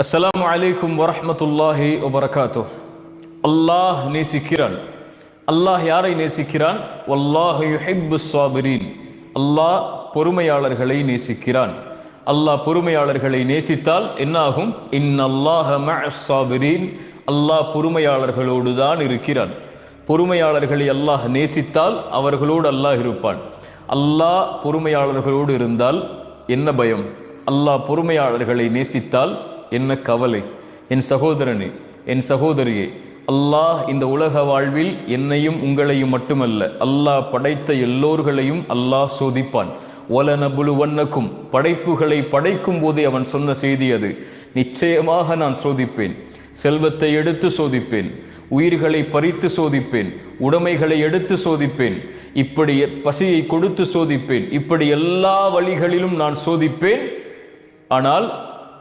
அஸ்ஸலாமு அலைக்கும் வரஹ்மத்துல்லாஹி வபரகாத்துஹ். அல்லாஹ் நேசிக்கிறான். அல்லாஹ் யாரை நேசிக்கிறான்? வல்லாஹு யுஹிப்புஸ் ஸாபிரீன். அல்லாஹ் பொறுமையாளர்களை நேசிக்கிறான். அல்லாஹ் பொறுமையாளர்களை நேசித்தால் என்னாகும்? இன்னல்லாஹ மஅஸ் ஸாபிரீன். அல்லாஹ் பொறுமையாளர்களோடு தான் இருக்கிறான். பொறுமையாளர்களை அல்லாஹ் நேசித்தால் அவர்களோடு அல்லாஹ் இருப்பான். அல்லாஹ் பொறுமையாளர்களோடு இருந்தால் என்ன பயம்? அல்லாஹ் பொறுமையாளர்களை நேசித்தால் என்ன கவலை? என் சகோதரனே, என் சகோதரியே, அல்லாஹ் இந்த உலக வாழ்வில் என்னையும் உங்களையும் மட்டுமல்ல, அல்லாஹ் படைத்த எல்லோர்களையும் அல்லாஹ் சோதிப்பான். வலனபுலுவன்னக்கும், படைப்புகளை படைக்கும் போதே அவன் சொன்ன செய்தி அது. நிச்சயமாக நான் சோதிப்பேன். செல்வத்தை எடுத்து சோதிப்பேன், உயிர்களை பறித்து சோதிப்பேன், உடைமைகளை எடுத்து சோதிப்பேன், இப்படி பசியை கொடுத்து சோதிப்பேன், இப்படி எல்லா வழிகளிலும் நான் சோதிப்பேன். ஆனால்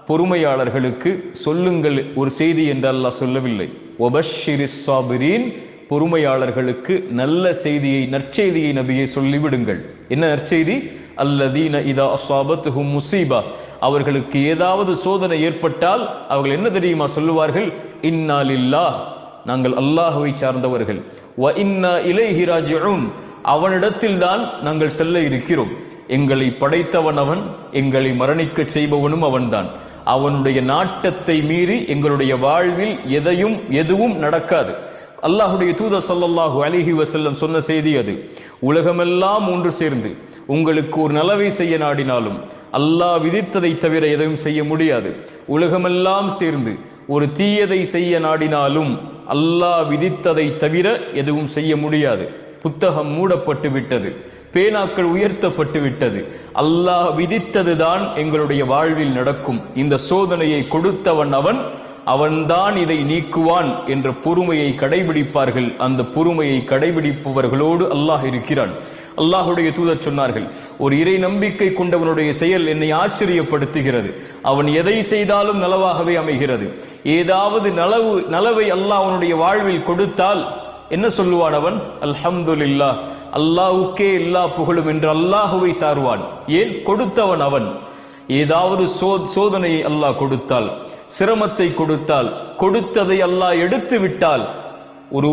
பொறுமையாளர்களுக்கு சொல்லுங்கள் ஒரு செய்தி என்று அல்லாஹ் சொல்லவில்லை. வபஷ்ஷிரிஸ் ஸாபிரீன், பொறுமையாளர்களுக்கு நல்ல செய்தியை, நற்செய்தியை நபியை சொல்லிவிடுங்கள். என்ன நற்செய்தி? அல்லதீன இதா அஸாபத்துஹும் முஸீபா, அவர்களுக்கு ஏதாவது சோதனை ஏற்பட்டால் அவர்கள் என்ன தெரியுமா சொல்லுவார்கள்? இன்னா லில்லாஹ், நாங்கள் அல்லாஹ்வை சார்ந்தவர்கள். வ இன்னா இலைஹி ராஜிஊன், அவனிடத்தில் தான் நாங்கள் செல்ல இருக்கிறோம். எங்களை படைத்தவன் அவன், எங்களை மரணிக்க செய்பவனும் அவன்தான். அவனுடைய நாட்டத்தை மீறி எங்களுடைய வாழ்வில் எதுவும் நடக்காது. அல்லாஹுடைய தூதர் ஸல்லல்லாஹு அலைஹி வஸல்லம் சொன்ன செய்தி அது. உலகமெல்லாம் ஒன்று சேர்ந்து உங்களுக்கு ஒரு நலவை செய்ய நாடினாலும் அல்லாஹ் விதித்ததை தவிர எதையும் செய்ய முடியாது. உலகமெல்லாம் சேர்ந்து ஒரு தீயதை செய்ய நாடினாலும் அல்லாஹ் விதித்ததை தவிர எதுவும் செய்ய முடியாது. புத்தகம் மூடப்பட்டு விட்டது, பேனாக்கள் உயர்த்தப்பட்டு விட்டது. அல்லாஹ் விதித்தது தான் எங்களுடைய வாழ்வில் நடக்கும். இந்த சோதனையை கொடுத்தவன் அவன்தான் இதை நீக்குவான் என்ற பொறுமையை கடைபிடிப்பார்கள். அந்த பொறுமையை கடைபிடிப்பவர்களோடு அல்லாஹ் இருக்கிறான். அல்லாஹுடைய தூதர் சொன்னார்கள், ஒரு இறை நம்பிக்கை கொண்டவனுடைய செயல் என்னை ஆச்சரியப்படுத்துகிறது. அவன் எதை செய்தாலும் நலவாகவே அமைகிறது. ஏதாவது நலவை அல்லாஹ் அவனுடைய வாழ்வில் கொடுத்தால் என்ன சொல்லுவான் அவன்? அல்ஹம்துலில்லாஹ், அல்லாஹ்வுக்கே எல்லா புகழும் என்று அல்லாஹுவை சார்வான். ஏன்? கொடுத்தவன் அவன். ஏதாவது சோதனையை அல்லாஹ் கொடுத்தால், சிரமத்தை கொடுத்தால், கொடுத்ததை அல்லாஹ் எடுத்து விட்டால், ஒரு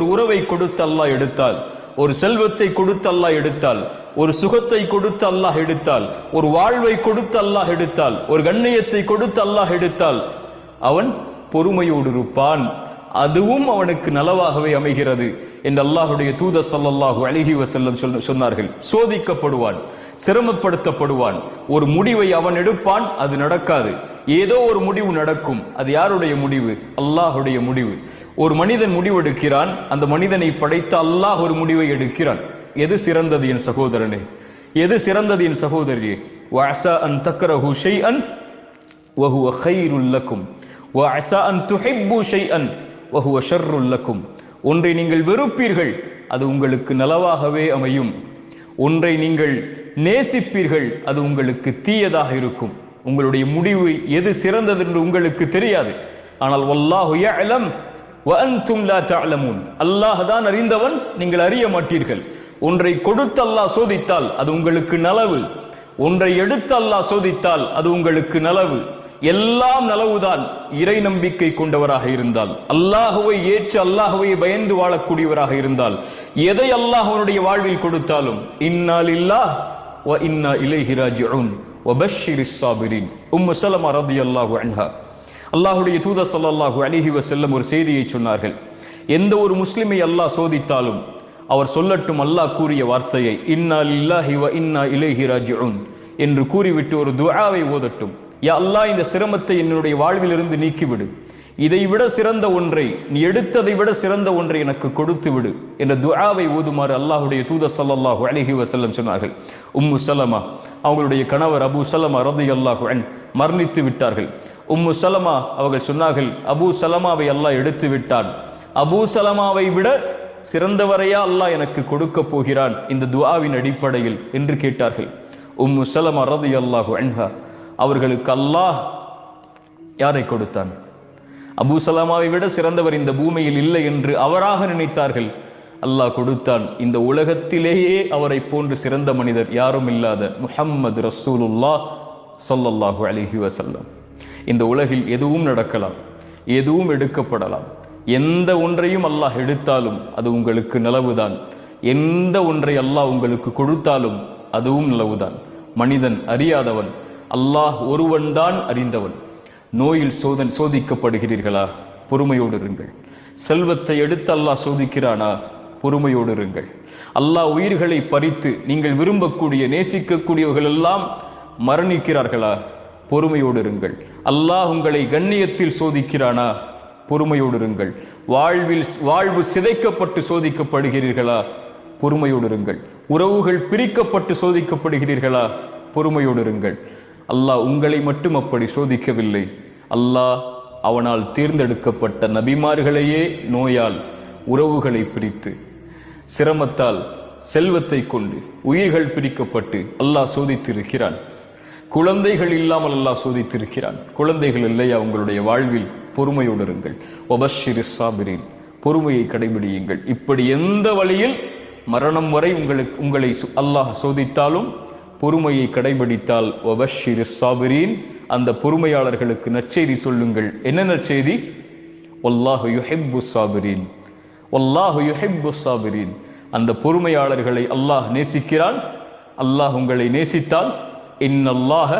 உறவை கொடுத்து அல்லாஹ் எடுத்தால், ஒரு செல்வத்தை கொடுத்து அல்லாஹ் எடுத்தால், ஒரு சுகத்தை கொடுத்து அல்லாஹ் எடுத்தால், ஒரு வாழ்வை கொடுத்து அல்லாஹ் எடுத்தால், ஒரு கண்ணியத்தை கொடுத்து அல்லாஹ் எடுத்தால், அவன் பொறுமையோடு இருப்பான். அதுவும் அவனுக்கு நலவாகவே அமைகிறது என்று அல்லாஹுடைய தூதர் ஸல்லல்லாஹு அலைஹி வஸல்லம் சொன்னார்கள். சோதிக்கப்படுவான், சிரமப்படுத்தப்படுவான், ஒரு முடிவை அவன் எடுப்பான், அது நடக்காது. ஏதோ ஒரு முடிவு நடக்கும். அது யாருடைய முடிவு? அல்லாஹுடைய முடிவு. ஒரு மனிதன் முடிவெடுக்கிறான், அந்த மனிதனை படைத்த அல்லாஹ் ஒரு முடிவை எடுக்கிறான். எது சிறந்தது என் சகோதரனே? எது சிறந்தது என் சகோதரியே? வஅஸா அன் தக்ரஹு ஷைஅன் வஹுவ கைருல் லக்கும் வஅஸா அன் துஹிப்பு ஷைஅன் வஹுவ ஷர்ருல் லக்கும். ஒன்றை நீங்கள் வெறுப்பீர்கள், அது உங்களுக்கு நலவாகவே அமையும். ஒன்றை நீங்கள் நேசிப்பீர்கள், அது உங்களுக்கு தீயதாக இருக்கும். உங்களுடைய முடிவு எது சிறந்தது என்று உங்களுக்கு தெரியாது. ஆனால் வல்லாஹு யஅலம் வ அன்தும் லா தஅலமூன், அல்லாஹ் தான் அறிந்தவன், நீங்கள் அறிய மாட்டீர்கள். ஒன்றை கொடுத்து அல்லாஹ் சோதித்தால் அது உங்களுக்கு நலவு. ஒன்றை எடுத்து அல்லாஹ் சோதித்தால் அது உங்களுக்கு நலவு. எல்லாம் நலவுதான் இறை நம்பிக்கை கொண்டவராக இருந்தால், அல்லாஹுவை ஏற்று அல்லாஹுவை பயந்து வாழக்கூடியவராக இருந்தால். எதை அல்லாஹ்வுடைய வாழ்வில் கொடுத்தாலும் இன்னா லில்லாஹ் வ இன்னா இலைஹி ராஜிஊன் வபஷ்ஷிரிஸ் ஸாபிரீன். உம்மு ஸலமா ரலியல்லாஹு அன்ஹா, அல்லாஹுடைய தூதர் ஸல்லல்லாஹு அலைஹி வஸல்லம் ஒரு செய்தியை சொன்னார்கள். எந்த ஒரு முஸ்லிமை அல்லாஹ் சோதித்தாலும் அவர் சொல்லட்டும் அல்லாஹ் கூறிய வார்த்தையை, இன்னா லில்லாஹி வ இன்னா இலைஹி ராஜிஊன் என்று கூறிவிட்டு ஒரு துஆவை ஓதட்டும். யா அல்லாஹ், இந்த சிரமத்தை என்னுடைய வாழ்விலிருந்து நீக்கிவிடு. இதை விட சிறந்த ஒன்றை, நீ எடுத்ததை விட சிறந்த ஒன்றை எனக்கு கொடுத்து விடு என்ற துஆவை ஓதுமாறு அல்லாஹுடைய தூதர் ஸல்லல்லாஹு அலைஹி வஸல்லம் சொன்னார்கள். உம்மு ஸலமா, அவங்களுடைய கணவர் அபூ ஸலமா ரலியல்லாஹு அன்ஹு மரணித்து விட்டார்கள். உம்மு ஸலமா அவர்கள் சொன்னார்கள், அபூ ஸலமாவை அல்லாஹ் எடுத்து விட்டான். அபூ ஸலமாவை விட சிறந்தவரையா அல்லாஹ் எனக்கு கொடுக்க போகிறான் இந்த துஆவின் அடிப்படையில் என்று கேட்டார்கள். உம்மு ஸலமா ரலியல்லாஹு அன்ஹா, அவர்களுக்கு அல்லாஹ் யாரை கொடுத்தான்? அபூ ஸலமாவை விட சிறந்தவர் இந்த பூமியில் இல்லை என்று அவராக நினைத்தார்கள். அல்லாஹ் கொடுத்தான். இந்த உலகத்திலேயே அவரை போன்று சிறந்த மனிதர் யாரும் இல்லாத முஹம்மது ரசூலுல்லாஹ் ஸல்லல்லாஹு அலைஹி வஸல்லம். இந்த உலகில் எதுவும் நடக்கலாம், எதுவும் எடுக்கப்படலாம். எந்த ஒன்றையும் அல்லாஹ் எடுத்தாலும் அது உங்களுக்கு நலவுதான். எந்த ஒன்றை அல்லாஹ் உங்களுக்கு கொடுத்தாலும் அதுவும் நலவுதான். மனிதன் அறியாதவன், அல்லாஹ் ஒருவன் தான் அறிந்தவன். நோயில் சோதிக்கப்படுகிறீர்களா? பொறுமையோடு இருங்கள். செல்வத்தை எடுத்து அல்லாஹ் சோதிக்கிறானா? பொறுமையோடு இருங்கள். அல்லாஹ் உயிர்களை பறித்து நீங்கள் விரும்பக்கூடிய நேசிக்கக்கூடியவர்கள் எல்லாம் மரணிக்கிறார்களா? பொறுமையோடு இருங்கள். அல்லாஹ் உங்களை கண்ணியத்தில் சோதிக்கிறானா? பொறுமையோடு இருங்கள். வாழ்வு சிதைக்கப்பட்டு சோதிக்கப்படுகிறீர்களா? பொறுமையோடு இருங்கள். உறவுகள் பிரிக்கப்பட்டு சோதிக்கப்படுகிறீர்களா? பொறுமையோடு இருங்கள். அல்லாஹ் உங்களை மட்டும் அப்படி சோதிக்கவில்லை. அல்லாஹ் அவனால் தேர்ந்தெடுக்கப்பட்ட நபிமார்களையே நோயால், உறவுகளை பிரித்து, சிரமத்தால், செல்வத்தை கொண்டு உயிர்கள் பிரிக்கப்பட்டு அல்லாஹ் சோதித்திருக்கிறான். குழந்தைகள் இல்லாமல் அல்லாஹ் சோதித்திருக்கிறான். குழந்தைகள் இல்லையா உங்களுடைய வாழ்வில்? பொறுமையோடு இருங்கள். வபஷ்ஷிரிஸ் சாபிரீன், பொறுமையை கடைபிடியுங்கள். இப்படி எந்த வழியில் மரணம் வரை உங்களை அல்லாஹ் சோதித்தாலும் பொறுமையை கடைபிடித்தால் வபஷ்ஷிரிஸ் சாபிரீன், அந்த பொறுமையாளர்களுக்கு நற்செய்தி சொல்லுங்கள். என்ன நற்செய்தி? வல்லாஹு யுஹிப்புஸ் சாபிரீன், வல்லாஹு யுஹிப்புஸ் சாபிரீன். அந்த பொறுமையாளர்களை அல்லாஹ் நேசிக்கிறான். அல்லாஹ் உங்களை நேசித்தால் இன்னல்லாஹ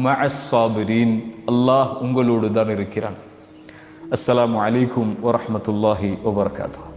மஅஸ் சாபிரீன், அல்லாஹ் உங்களோடு தான் இருக்கிறான். அஸ்ஸலாமு அலைக்கும் வரஹ்மத்துல்லாஹி வபரகாத்துஹு.